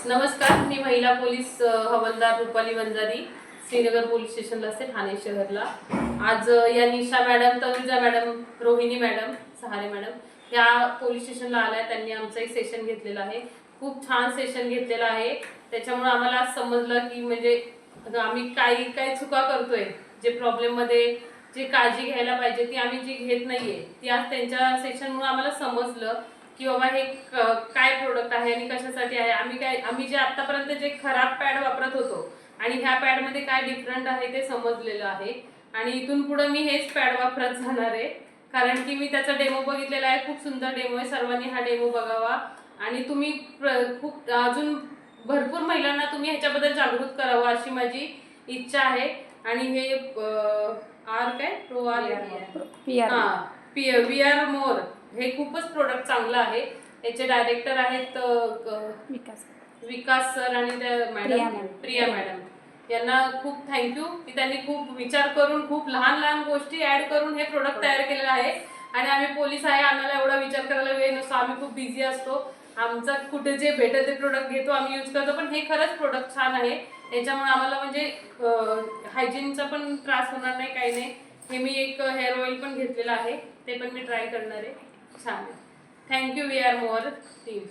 नमस्कार, मी महिला पोलीस हवालदार रुपाली वंजारी, श्रीनगर पोलीस स्टेशनला असते, ठाणे शहरला. आज या Nisha madam, Tanuja madam, Rohini madam, Sahare madam या पोलीस स्टेशनला आल्या. त्यांनी आमचं एक सेशन घेतलेलं आहे. खूप छान सेशन घेतलेलं आहे. त्याच्यामुळे आम्हाला आज समजलं की म्हणजे आम्ही काही चुका करतोय, जे प्रॉब्लेममध्ये जी काळजी घ्यायला पाहिजे ती आम्ही जी घेत नाहीये, ती आज त्यांच्या सेशनमुळे आम्हाला समजलं की बाबा हे काय प्रोडक्ट आहे आणि कशासाठी आहे. आम्ही जे आतापर्यंत जे खराब पॅड वापरत होतो आणि ह्या पॅडमध्ये काय डिफरंट आहे ते समजलेलं आहे. आणि इथून पुढे मी हेच पॅड वापरत जाणार आहे, कारण की मी त्याचा डेमो बघितलेला आहे. खूप सुंदर डेमो आहे. सर्वांनी हा डेमो बघावा आणि तुम्ही खूप अजून भरपूर महिलांना तुम्ही ह्याच्याबद्दल जागृत करावं अशी माझी इच्छा आहे. आणि हे आर काय प्रो आर वी आर मोर हे खूपच प्रोडक्ट चांगलं आहे. याचे डायरेक्टर आहेत विकास सर आणि त्या मॅडम प्रिया मॅडम. यांना खूप थँक्यू की त्यांनी खूप विचार करून खूप लहान लहान गोष्टी ऍड करून हे प्रोडक्ट तयार केलेलं आहे. आणि आम्ही पोलीस आहे, आम्हाला एवढा विचार करायला वेळ नसतो. आम्ही खूप बिझी असतो. आमचा कुठे जे भेटेल ते प्रोडक्ट घेतो, आम्ही यूज करतो. पण हे खरंच प्रोडक्ट छान आहे. याच्यामुळे आम्हाला म्हणजे हायजीनचा पण त्रास होणार नाही, काही नाही. हे मी एक हेअर ऑइल पण घेतलेलं आहे, ते पण मी ट्राय करणार आहे. छान आहे. Thank you we are more team.